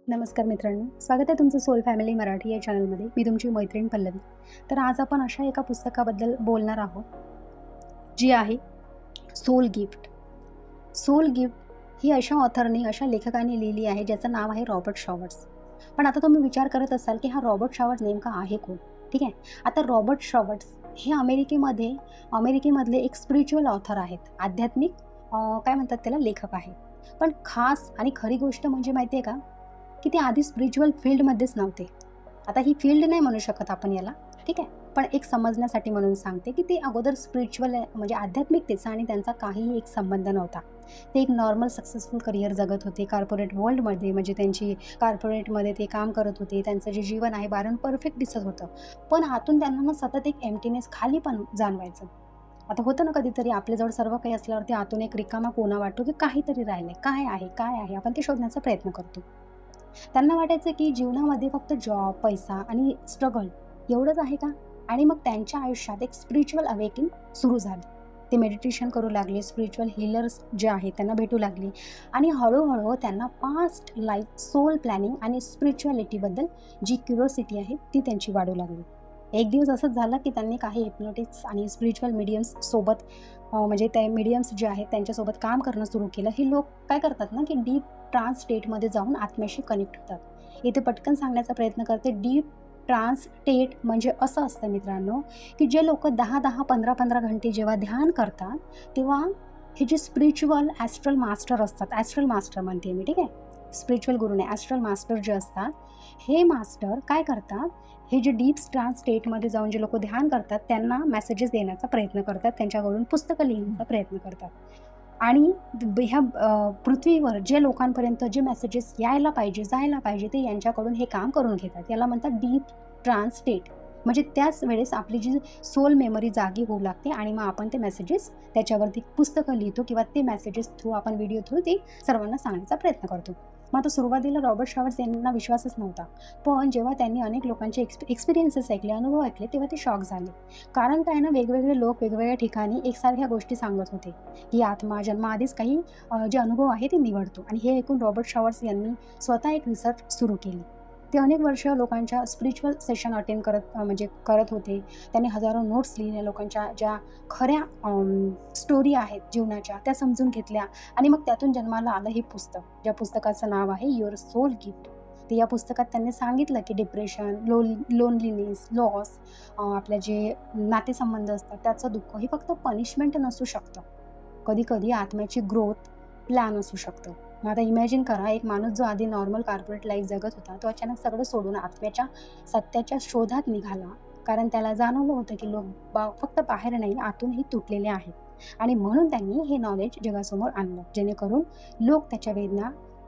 नमस्कार मित्रांनो, स्वागत आहे तुमचं सोल फॅमिली मराठी या चॅनलमध्ये. मी तुमची मैत्रीण पल्लवी. तर आज आपण अशा एका पुस्तकाबद्दल बोलणार आहोत, जी आहे सोल गिफ्ट. सोल गिफ्ट ही अशा ऑथरने, अशा लेखकाने लिहिली आहे, ज्याचं नाव आहे रॉबर्ट शॉवर्ट्स. पण आता तुम्ही विचार करत असाल, की हा रॉबर्ट शॉवर्ट्स नेमका आहे कोण? ठीक आहे. आता रॉबर्ट शॉवर्ट्स हे अमेरिकेमधले एक स्पिरिच्युअल ऑथर आहेत. आध्यात्मिक काय म्हणतात त्याला, लेखक आहेत. पण खास आणि खरी गोष्ट म्हणजे माहिती आहे का, की ते आधी स्पिरिच्युअल फील्डमध्येच नव्हते. आता ही फील्ड नाही म्हणू शकत आपण याला, ठीक आहे. पण एक समजण्यासाठी म्हणून सांगते, की ते अगोदर स्पिरिच्युअल म्हणजे आध्यात्मिकतेचा आणि त्यांचा काहीही एक संबंध नव्हता. ते एक नॉर्मल सक्सेसफुल करिअर जगत होते कॉर्पोरेट वर्ल्डमध्ये. म्हणजे त्यांची कॉर्पोरेटमध्ये ते काम करत होते. त्यांचं जे जीवन आहे बाहेरून परफेक्ट दिसत होतं. पण आतून त्यांना ना सतत एक एम्प्टीनेस, खाली पण जाणवायचं. आता होतं ना कधीतरी आपल्याजवळ सर्व काही असल्यावरती आतून एक रिकामा कोना वाटतो, की काहीतरी राहिलंय. काय आहे आपण ते शोधण्याचा प्रयत्न करतो. त्यांना वाटायचं की जीवनामध्ये फक्त जॉब, पैसा आणि स्ट्रगल एवढंच आहे का? आणि मग त्यांच्या आयुष्यात एक स्पिरिच्युअल अवेकिंग सुरू झाली. ते मेडिटेशन करू लागले, स्पिरिच्युअल हीलर्स जे आहेत त्यांना भेटू लागले आणि हळूहळू त्यांना पास्ट लाईफ, सोल प्लॅनिंग आणि स्पिरिच्युअलिटीबद्दल जी क्युरिओसिटी आहे ती त्यांची वाढू लागली. एक दिवस असंच झालं की त्यांनी काही हिप्नोटिक्स आणि स्पिरिच्युअल मीडियम्स सोबत म्हणजे ते मीडियम्स जे आहेत त्यांच्यासोबत काम करणं सुरू केलं. ही लोक काय करतात ना, की डीप ट्रान्स स्टेटमध्ये जाऊन आत्म्याशी कनेक्ट होतात. इथे पटकन सांगण्याचा प्रयत्न करते. डीप ट्रान्स स्टेट म्हणजे असं असतं मित्रांनो, की जे लोक 10-10, 15-15 घंटे जेव्हा ध्यान करतात, तेव्हा हे जे स्पिरिच्युअल ॲस्ट्रल मास्टर असतात, ॲस्ट्रल मास्टर म्हणते मी, ठीक आहे. स्पिरिच्युअल गुरु नाही, ॲस्ट्रल मास्टर जे असतात, हे मास्टर काय करतात, हे जे डीप ट्रान्स स्टेटमध्ये जाऊन जे लोक ध्यान करतात त्यांना मेसेजेस देण्याचा प्रयत्न करतात, त्यांच्याकडून पुस्तकं लिहिण्याचा प्रयत्न करतात. आणि ह्या पृथ्वीवर जे लोकांपर्यंत जे मेसेजेस यायला पाहिजे, जायला पाहिजे, ते यांच्याकडून हे काम करून घेतात. याला म्हणतात डीप ट्रान्स स्टेट. म्हणजे त्याच वेळेस आपली जी सोल मेमरी जागी होऊ लागते आणि मग आपण ते मेसेजेस त्याच्यावरती पुस्तकं लिहितो किंवा ते मेसेजेस थ्रू आपण व्हिडिओ थ्रू ते सर्वांना सांगण्याचा प्रयत्न करतो. मग आता सुरुवातीला रॉबर्ट शॉवर्ट्स यांना विश्वासच नव्हता. पण जेव्हा त्यांनी अनेक लोकांचे एक्सपिरियन्सेस ऐकले, अनुभव ऐकले, तेव्हा ते शॉक झाले. कारण काय ना, वेगवेगळे लोक वेगवेगळ्या ठिकाणी एकसारख्या गोष्टी सांगत होते, की आत्मा जन्माआधीच काही जे अनुभव आहे ते निवडतो. आणि हे ऐकून रॉबर्ट शॉवर्ट्स यांनी स्वतः एक रिसर्च सुरू केली. ते अनेक वर्ष लोकांच्या स्पिरिच्युअल सेशन अटेंड करत होते. त्यांनी हजारो नोट्स लिहिल्या, लोकांच्या ज्या खऱ्या स्टोरी आहेत जीवनाच्या त्या समजून घेतल्या आणि मग त्यातून जन्माला आलं हे पुस्तक, ज्या पुस्तकाचं नाव आहे युअर सोल गिफ्ट. तर या पुस्तकात त्यांनी सांगितलं की डिप्रेशन, लोनलीनेस, लॉस, आपल्या जे नातेसंबंध असतात त्याचं दुःख हे फक्त पनिशमेंट नसू शकतं. कधीकधी आत्म्याची ग्रोथ प्लॅन असू शकतं. मग आता इमॅजिन करा, एक माणूस जो आधी नॉर्मल कॉर्पोरेट लाईफ जगत होता, तो अचानक सगळं सोडून आत्म्याच्या सत्याच्या शोधात निघाला. कारण त्याला जाणवलं होतं की लोक फक्त बाहेर नाही, आतूनही तुटलेले आहेत. आणि म्हणून त्यांनी हे नॉलेज जगासमोर आणलं, जेणेकरून लोक त्याच्या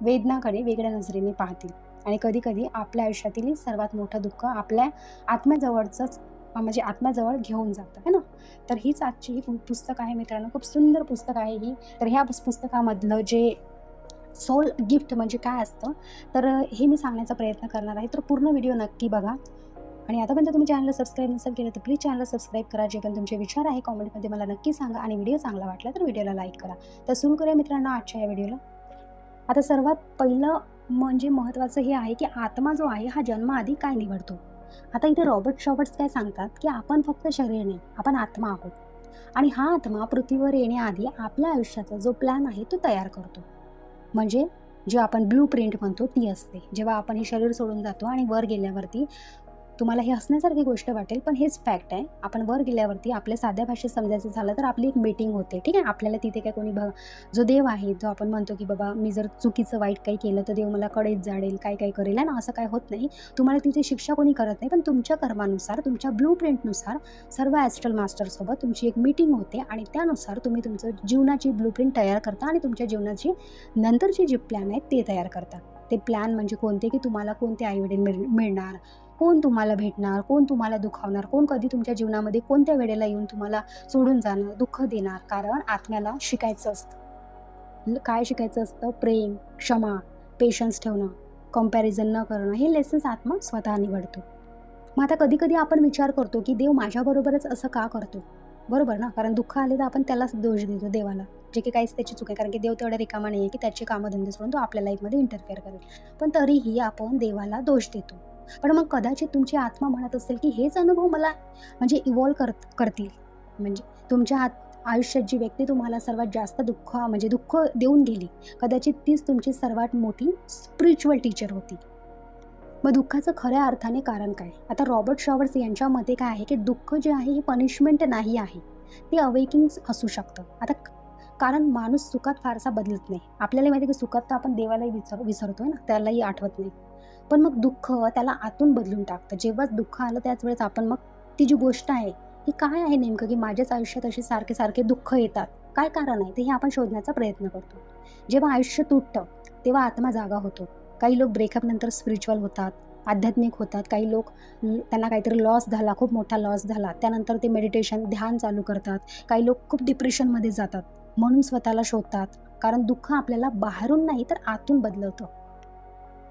वेदनाकडे वेगळ्या नजरेने पाहतील. आणि कधीकधी आपल्या आयुष्यातील सर्वात मोठं दुःख आपल्या आत्म्याजवळचंच म्हणजे आत्म्याजवळ घेऊन जातं, है ना. तर हीच आजची ही पुस्तक आहे मित्रांनो. खूप सुंदर पुस्तक आहे ही. तर ह्या पुस्तकामधलं जे सोल गिफ्ट म्हणजे काय असतं, तर हे मी सांगण्याचा प्रयत्न करणार आहे. तर पूर्ण व्हिडिओ नक्की बघा. आणि आतापर्यंत तुम्ही चॅनलला सबस्क्राईब नसेल केलं तर प्लीज चॅनलला सबस्क्राईब करा. जे पण तुमचे विचार आहे कॉमेंटमध्ये मला नक्की सांगा आणि व्हिडिओ चांगला वाटला तर व्हिडिओला लाईक करा. तर सुरू करूया मित्रांनो आजच्या या व्हिडिओला. आता सर्वात पहिलं म्हणजे महत्त्वाचं हे आहे की आत्मा जो आहे हा जन्माआधी काय निवडतो. आता इथे रॉबर्ट शॉवर्ट्स काय सांगतात, की आपण फक्त शरीर नाही, आपण आत्मा आहोत. आणि हा आत्मा पृथ्वीवर येण्याआधी आपल्या आयुष्याचा जो प्लॅन आहे तो तयार करतो. म्हणजे जे आपण ब्लू प्रिंट म्हणतो ती असते. जेव्हा आपण हे शरीर सोडून जातो आणि वर गेल्यावरती, तुम्हाला हे हसण्यासारखी गोष्ट वाटेल पण हेच फॅक्ट आहे. आपण वर गेल्यावरती आपल्या साध्या भाषेत समजायचं झालं तर आपली एक मीटिंग होते, ठीक आहे. आपल्याला तिथे काय कोणी जो देव आहे, जो आपण म्हणतो की बाबा मी जर चुकीचं वाईट काही केलं तर देव मला कडेच जाडेल, काय काय करेल ना, असं काय होत नाही. तुम्हाला तिथे शिक्षा कोणी करत नाही, पण तुमच्या कर्मानुसार, तुमच्या ब्लू प्रिंटनुसार सर्व ॲस्ट्रल मास्टरसोबत तुमची एक मीटिंग होते आणि त्यानुसार तुम्ही तुमचं जीवनाची ब्लू प्रिंट तयार करता आणि तुमच्या जीवनाची नंतरचे जे प्लॅन आहेत ते तयार करता. ते प्लॅन म्हणजे कोणते, की तुम्हाला कोणते आईवडील मिळणार, कोण तुम्हाला भेटणार, कोण तुम्हाला दुखावणार, कोण कधी तुमच्या जीवनामध्ये कोणत्या वेळेला येऊन तुम्हाला सोडून जाणार, दुःख देणार. कारण आत्म्याला शिकायचं असतं. काय शिकायचं असतं? प्रेम, क्षमा, पेशन्स ठेवणं, कंपॅरिझन न करणं, हे लेसन्स आत्मा स्वतः निवडतो. मग आता कधी कधी आपण विचार करतो की देव माझ्याबरोबरच असं का करतो. बरोबर ना? कारण दुःख आले तर आपण त्यालाच दोष देतो, देवाला. जे की काहीच त्याची चूक आहे. कारण की देव तेवढा रिकामा नाही आहे, की त्याचे कामधंदे सोडून तो आपल्या लाईफमध्ये इंटरफेअर करेल. पण तरीही आपण देवाला दोष देतो. पण मग कदाचित तुमची आत्मा म्हणत असेल, की हेच अनुभव मला म्हणजे इव्हॉल्व करतील. म्हणजे तुमच्या आयुष्यात जी व्यक्ती तुम्हाला सर्वात जास्त दुःख देऊन गेली, कदाचित तीच तुमची सर्वात मोठी स्पिरिच्युअल टीचर होती. मग दुःखाचं खऱ्या अर्थाने कारण काय? आता रॉबर्ट शॉवर्स यांच्या मते काय आहे, की दुःख जे आहे हे पनिशमेंट नाही आहे. ते अवेकिंग असू शकतं. आता कारण माणूस सुखात फारसा बदलत नाही. आपल्याला माहिती आहे, की सुखात तर आपण देवालाही विसरतोय ना, त्यालाही आठवत नाही. पण मग दुःख त्याला आतून बदलून टाकतं. जेव्हा दुःख आलं त्याच वेळेस आपण मग ती जी गोष्ट आहे, ही काय आहे नेमकं, की माझ्याच आयुष्यात असे सारखे-सारखे दुःख येतात. काय कारण आहे? ते हे आपण शोधण्याचा प्रयत्न करतो. जेव्हा आयुष्य तुटतं, तेव्हा आत्मा जागा होतो. काही लोक ब्रेकअपनंतर स्पिरिच्युअल होतात, आध्यात्मिक होतात. काही लोक त्यांना काहीतरी लॉस झाला, खूप मोठा लॉस झाला. त्यानंतर ते मेडिटेशन, ध्यान चालू करतात. काही लोक खूप डिप्रेशनमध्ये जातात. म्हणून स्वतःला शोधतात. कारण दुःख आपल्याला बाहेरून नाही तर आतून बदलवतं.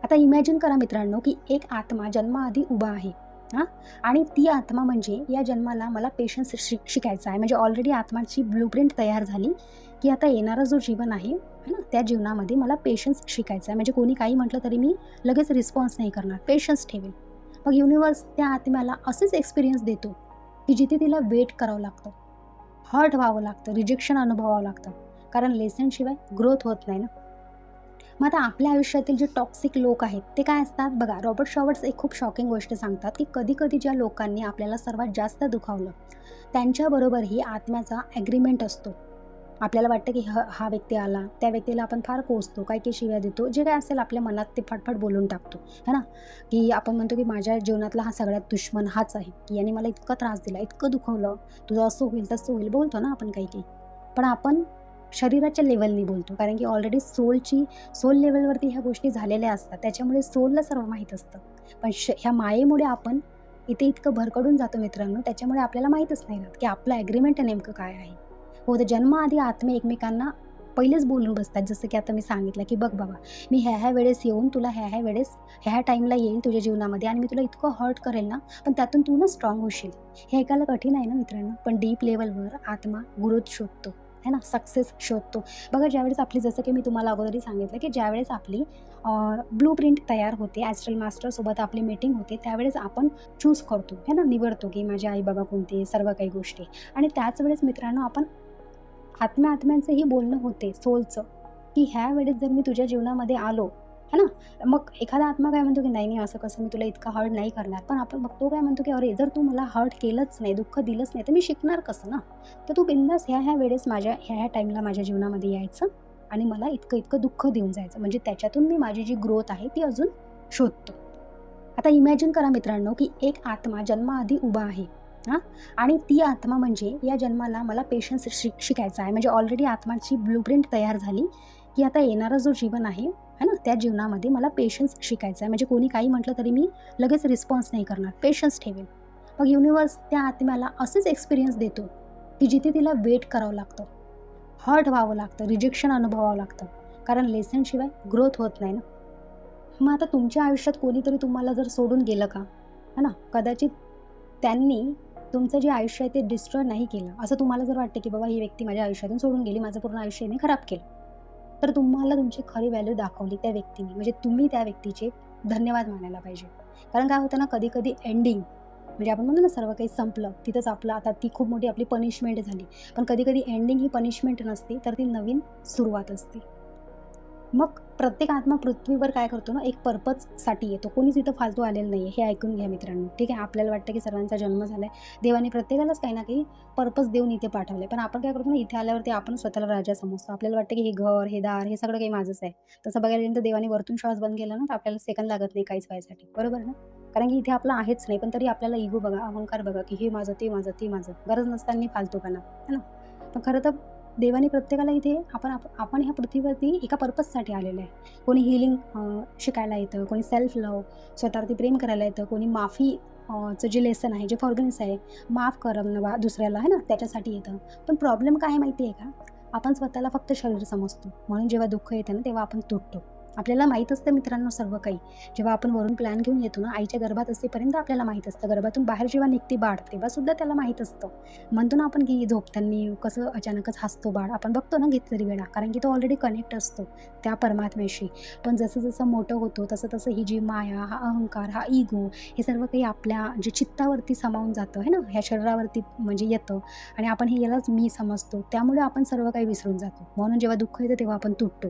आता इमॅजिन करा मित्रांनो, की एक आत्मा जन्माआधी उभा आहे. हां? आणि ती आत्मा म्हणजे या जन्माला मला पेशन्स शिकायचा आहे. म्हणजे ऑलरेडी आत्माची ब्लूप्रिंट तयार झाली, की आता येणारा जो जीवन आहे, है ना, त्या जीवनामध्ये मला पेशन्स शिकायचा आहे. म्हणजे कोणी काही म्हटलं तरी मी लगेच रिस्पॉन्स नाही करणार, पेशन्स ठेवेल. मग युनिव्हर्स त्या आत्म्याला असेच एक्सपिरियन्स देतो, की जिथे तिला वेट करावं लागतं, हर्ट व्हावं लागतं, रिजेक्शन अनुभवावं लागतं. कारण लेसनशिवाय ग्रोथ होत नाही ना. मग आता आपल्या आयुष्यातील जे टॉक्सिक लोक आहेत ते काय असतात बघा. रॉबर्ट शॉवर्ट्स एक खूप शॉकिंग गोष्ट सांगतात, की कधी-कधी ज्या लोकांनी आपल्याला सर्वात जास्त दुखावलं, त्यांच्याबरोबरही आत्म्याचा ॲग्रीमेंट असतो. आपल्याला वाटतं, की हा व्यक्ती आला, त्या व्यक्तीला आपण फार कोसतो, काही-काही शिव्या देतो. जे काही असेल आपल्या मनात ते फटफट बोलून टाकतो, है ना? की आपण म्हणतो, की माझ्या जीवनातला हा सगळ्यात दुश्मन हाच आहे, की याने मला इतका त्रास दिला, इतकं दुखवलं, तुझं असं होईल, तसं होईल, बोलतो ना आपण काही-काही. पण आपण शरीराच्या लेव्हलनी बोलतो. कारण की ऑलरेडी सोल लेव्हलवरती ह्या गोष्टी झालेल्या असतात. त्याच्यामुळे सोलला सर्व माहीत असतं. पण ह्या मायेमुळे आपण इथे इतकं भरकटून जातो मित्रांनो, त्याच्यामुळे आपल्याला माहीतच नाही राहत, की आपलं ॲग्रीमेंट नेमकं काय आहे. हो, तर जन्माआधी आत्मे एकमेकांना पहिलेच बोलून बसतात. जसं की आता मी सांगितलं, की "बघ बाबा, मी ह्या-ह्या वेळेस येऊन तुला ह्या-ह्या वेळेस, ह्या-ह्या टाईमला येईन तुझ्या जीवनामध्ये आणि मी तुला इतकं हर्ट करेल ना, पण त्यातून तू ना स्ट्राँग होशील." हे ऐकायला कठीण आहे ना मित्रांनो, पण डीप लेव्हलवर आत्मा ग्रोथ शोधतो, है ना, सक्सेस शोधतो. बघा ज्यावेळेस आपली, जसं की मी तुम्हाला अगोदरही सांगितलं, की ज्यावेळेस आपली ब्लूप्रिंट तयार होते, ॲस्ट्रल मास्टरसोबत आपली मीटिंग होते, त्यावेळेस आपण चूज करतो, है ना, निवडतो, की माझे आई-बाबा कोणते, सर्व काही गोष्टी. आणि त्याच वेळेस मित्रांनो आपण आत्म्यांचंही बोलणं होते सोलचं, की ह्या वेळेस जर मी तुझ्या जीवनामध्ये आलो, है ना, मग एखादा आत्मा काय म्हणतो, की नाही नाही असं कसं, मी तुला इतका हर्ट नाही करणार. पण आपण मग तो काय म्हणतो, की अरे जर तू मला हर्ट केलंच नाही, दुःख दिलंच नाही, तर मी शिकणार कसं ना. तर तू बिंदास ह्या वेळेस माझ्या ह्या टाईमला माझ्या जीवनामध्ये यायचं आणि मला इतकं इतकं दुःख देऊन जायचं. म्हणजे त्याच्यातून मी माझी जी ग्रोथ आहे ती अजून शोधतो. आता इमॅजिन करा मित्रांनो, की एक आत्मा जन्माआधी उभा आहे. हां? आणि ती आत्मा म्हणजे या जन्माला मला पेशन्स शिकायचा आहे. म्हणजे ऑलरेडी आत्माची ब्लूप्रिंट तयार झाली, की आता येणारं जो जीवन आहे, है ना, त्या जीवनामध्ये मला पेशन्स शिकायचा आहे. म्हणजे कोणी काही म्हटलं तरी मी लगेच रिस्पॉन्स नाही करणार, पेशन्स ठेवेल. मग युनिव्हर्स त्या आत्म्याला असेच एक्सपिरियन्स देतो, की जिथे तिला वेट करावं लागतं, हर्ट व्हावं लागतं, रिजेक्शन अनुभवावं लागतं. कारण लेसनशिवाय ग्रोथ होत नाही ना. मग आता तुमच्या आयुष्यात कोणीतरी तुम्हाला जर सोडून गेलं का? है ना? कदाचित त्यांनी तुमचं जे आयुष्य आहे ते डिस्ट्रॉय नाही केलं. असं तुम्हाला जर वाटतं, की बाबा ही व्यक्ती माझ्या आयुष्यातून सोडून गेली, माझं पूर्ण आयुष्य हिने खराब केलं. तर तुम्हाला तुमची खरी व्हॅल्यू दाखवली त्या व्यक्तीने. म्हणजे तुम्ही त्या व्यक्तीचे धन्यवाद मानायला पाहिजे. कारण काय होतं ना, कधी-कधी एंडिंग म्हणजे आपण म्हणतो ना सर्व काही संपलं, तिथंच आपलं आता ती खूप मोठी आपली पनिशमेंट झाली. पण कधी-कधी एंडिंग ही पनिशमेंट नसते, तर ती नवीन सुरुवात असते. मग प्रत्येक आत्मा पृथ्वीवर काय करतो ना, एक पर्पजसाठी येतो. कोणीच इथं फालतू आलेलं नाही आहे, हे ऐकून घ्या मित्रांनो. ठीक आहे, आपल्याला वाटतं की सर्वांचा जन्म झाला आहे, देवाने प्रत्येकालाच काही ना काही पर्पज देऊन इथे पाठवलं आहे. पण आपण काय करतो ना, इथे आल्यावरती आपण स्वतःला राजा समजतो. आपल्याला वाटतं की हे घर, हे दार, हे सगळं काही माझंच आहे. तसं बघायला गेलं तर देवाने वरतून श्वास बंद केला ना, तर आपल्याला सेकंद लागत नाही काहीच व्हायसाठी. बरोबर ना? कारण की इथे आपलं आहेच नाही, पण तरी आपल्याला इगो बघा, अहंकार बघा, की हे माझं, ते माझं, ते माझं. गरज नसताना फालतूपणा, है ना? पण खरं तर देवाने प्रत्येकाला इथे आपण ह्या पृथ्वीवरती एका पर्पजसाठी आलेलं आहे. कोणी हिलिंग शिकायला येतं, कोणी सेल्फ लव्ह, स्वतःवरती प्रेम करायला येतं, कोणी माफी चं जे लेसन आहे, जे फॉरगिव्हनेस आहे, माफ करणं दुसऱ्याला, आहे ना, त्याच्यासाठी येतं. पण प्रॉब्लेम काय आहे माहिती आहे का? आपण स्वतःला फक्त शरीर समजतो. म्हणून जेव्हा दुःख येतं ना, तेव्हा आपण तुटतो. आपल्याला माहीत असतं मित्रांनो सर्व काही. जेव्हा आपण वरून प्लॅन घेऊन येतो ना, आईच्या गर्भात असेपर्यंत आपल्याला माहीत असतं. गर्भातून बाहेर जेव्हा निघते बाळ, तेव्हासुद्धा त्याला माहीत असतं. म्हणतो ना आपण की झोपताना कसं अचानकच हसतो बाळ, आपण बघतो ना कितीतरी वेळा, कारण की तो ऑलरेडी कनेक्ट असतो त्या परमात्म्याशी. पण जसं-जसं मोठं होतो तसं-तसं ही जी माया, हा अहंकार, हा इगो, हे सर्व काही आपल्या जे चित्तावरती सामावून जातं आहे ना, ह्या शरीरावरती म्हणजे येतं आणि आपण हे यालाच मी समजतो. त्यामुळे आपण सर्व काही विसरून जातो. म्हणून जेव्हा दुःख येतं तेव्हा आपण तुटतो.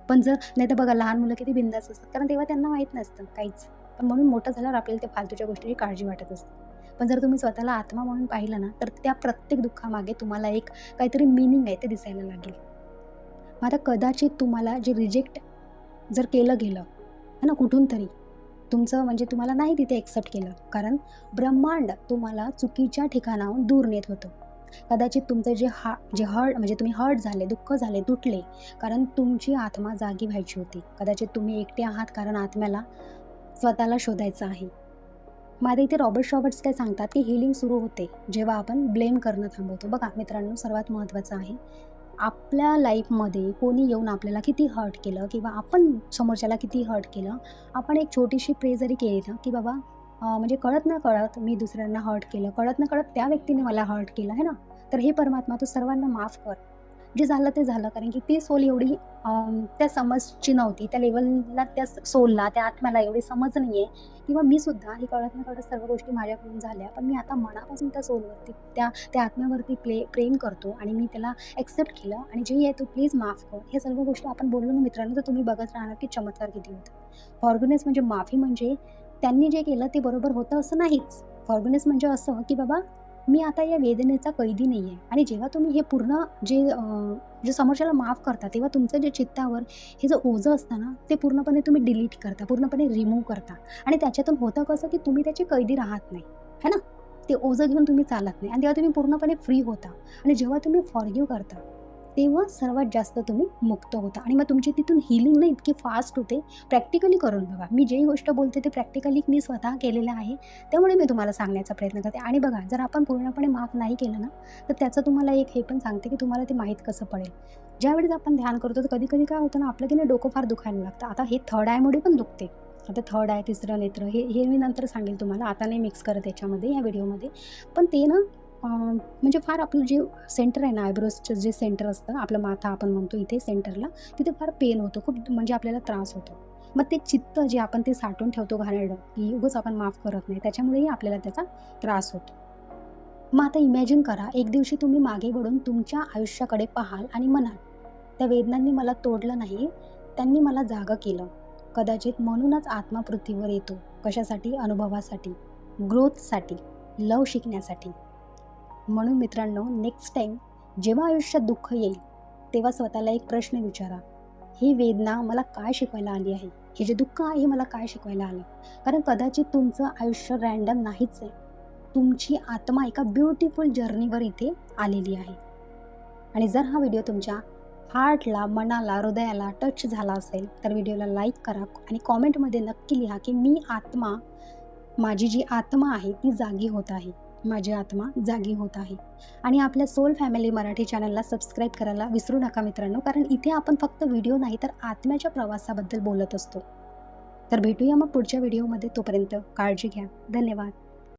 पण जर नाहीतर बघा लहान मुलं किती बिंदास असतात, कारण तेव्हा त्यांना माहीत नसतं काहीच. पण म्हणून मोठं झाल्यावर आपल्याला त्या फालतूच्या गोष्टीची काळजी वाटत असते. पण जर तुम्ही स्वतःला आत्मा म्हणून पाहिलं ना, तर त्या प्रत्येक दुःखामागे तुम्हाला एक काहीतरी मीनिंग आहे ते दिसायला लागेल. मग आता कदाचित तुम्हाला जे रिजेक्ट जर केलं गेलं, है ना, कुठून तरी तुमचं म्हणजे तुम्हाला नाही तिथे एक्सेप्ट केलं, कारण ब्रह्मांड तुम्हाला चुकीच्या ठिकाणाहून दूर नेत होतं. कदाचित तुमचं जे हर्ट म्हणजे तुम्ही हर्ट झाले, दुःख झाले, तुटले, कारण तुमची आत्मा जागी व्हायची होती. कदाचित तुम्ही एकटे आहात कारण आत्म्याला स्वतःला शोधायचं आहे. मग आता इथे रॉबर्ट्स काय सांगतात की हीलिंग सुरू होते जेव्हा आपण ब्लेम करणं थांबवतो. बघा मित्रांनो, सर्वात महत्त्वाचं आहे, आपल्या लाईफमध्ये कोणी येऊन आपल्याला किती हर्ट केलं किंवा आपण समोरच्याला किती हर्ट केलं, आपण एक छोटीशी प्रे जरी केली ना की बाबा म्हणजे कळत न कळत मी दुसऱ्यांना हर्ट केलं, कळत न कळत त्या व्यक्तीने मला हर्ट केलं आहे ना, तर हे परमात्मा तू सर्वांना माफ कर. जे झालं ते झालं, कारण की ती सोल एवढी त्या समजची नव्हती, त्या लेवलला त्या सोलला, त्या आत्म्याला एवढी समज नाही आहे किंवा मी सुद्धा हे कळत न कळत सर्व गोष्टी माझ्याकडून झाल्या. पण मी आता मनापासून त्या सोलवरती त्या त्या आत्म्यावरती प्रेम करतो आणि मी त्याला एक्सेप्ट केलं आणि जे आहे तू प्लीज माफ कर. हे सर्व गोष्टी आपण बोललो ना मित्रांनो, तर तुम्ही बघत राहणार की चमत्कार किती होतात. फॉरगिव्हनेस म्हणजे माफी, म्हणजे त्यांनी जे केलं ते बरोबर होतं असं नाहीच. फॉरगिव्हनेस म्हणजे असं की बाबा मी आता या वेदनेचा कैदी नाही आहे. आणि जेव्हा तुम्ही हे पूर्ण जे समोरच्याला माफ करता, तेव्हा तुमचं जे चित्तावर हे जे ओझं असतं ना, ते पूर्णपणे तुम्ही डिलीट करता, पूर्णपणे रिमूव्ह करता. आणि त्याच्यातून होतं कसं की तुम्ही त्याचे कैदी राहत नाही, है ना? ते ओझं घेऊन तुम्ही चालत नाही आणि तेव्हा तुम्ही पूर्णपणे फ्री होता. आणि जेव्हा तुम्ही फॉरगिव्ह करता, तेव्हा सर्वात जास्त तुम्ही मुक्त होता आणि मग तुमची तिथून हीलिंग ना इतकी फास्ट होते. प्रॅक्टिकली करून बघा. मी जेही गोष्ट बोलते ते प्रॅक्टिकली मी स्वतः केलेलं आहे. त्यामुळे मी तुम्हाला सांगण्याचा प्रयत्न करते. आणि बघा, जर आपण पूर्णपणे माफ नाही केलं ना, तर त्याचं तुम्हाला एक हे पण सांगते की तुम्हाला ते माहीत कसं पडेल. ज्यावेळेस आपण ध्यान करतो तर कधी-कधी काय होतं ना, आपलं की नाही डोकं फार दुखायला लागतं. आता हे थर्ड आयमुळे पण दुखते. आता थर्ड आय, तिसरं नेत्र, हे हे मी नंतर सांगेल तुम्हाला. आता नाही मिक्स करत याच्यामध्ये, या व्हिडिओमध्ये. पण ते ना म्हणजे फार आपलं जे सेंटर आहे ना, आयब्रोजचं जे सेंटर असतं, आपलं माथा आपण म्हणतो इथे सेंटरला, तिथे फार पेन होतो, खूप म्हणजे आपल्याला त्रास होतो. मग ते चित्त जे आपण ते साठवून ठेवतो घाणेरडं, की उगाच आपण माफ करत नाही, त्याच्यामुळेही आपल्याला त्याचा त्रास होतो. मग आता इमॅजिन करा, एक दिवशी तुम्ही मागे वळून तुमच्या आयुष्याकडे पाहाल आणि म्हणाल, त्या वेदनांनी मला तोडलं नाही, त्यांनी मला जागं केलं. कदाचित म्हणूनच आत्मा पृथ्वीवर येतो. कशासाठी? अनुभवासाठी, ग्रोथसाठी, लव शिकण्यासाठी. म्हणून मित्रांनो, नेक्स्ट टाईम जेव्हा आयुष्यात दुःख येईल, तेव्हा स्वतःला एक प्रश्न विचारा, ही वेदना मला काय शिकवायला आली आहे? हे जे दुःख आहे हे मला काय शिकवायला आलं? कारण कदाचित तुमचं आयुष्य रँडम नाहीच आहे. तुमची आत्मा एका ब्युटिफुल जर्नीवर इथे आलेली आहे. आणि जर हा व्हिडिओ तुमच्या हार्टला, मनाला, हृदयाला टच झाला असेल, तर व्हिडिओला लाईक करा आणि कॉमेंटमध्ये नक्की लिहा की माझी जी आत्मा आहे ती जागी होत आहे. माझी आत्मा जागी होत आहे. आणि आपल्या सोल फॅमिली मराठी चॅनलला सबस्क्राईब करायला विसरू नका मित्रांनो, कारण इथे आपण फक्त व्हिडिओ नाही तर आत्म्याच्या प्रवासाबद्दल बोलत असतो. तर भेटूया मग पुढच्या व्हिडिओमध्ये. तोपर्यंत काळजी घ्या. धन्यवाद.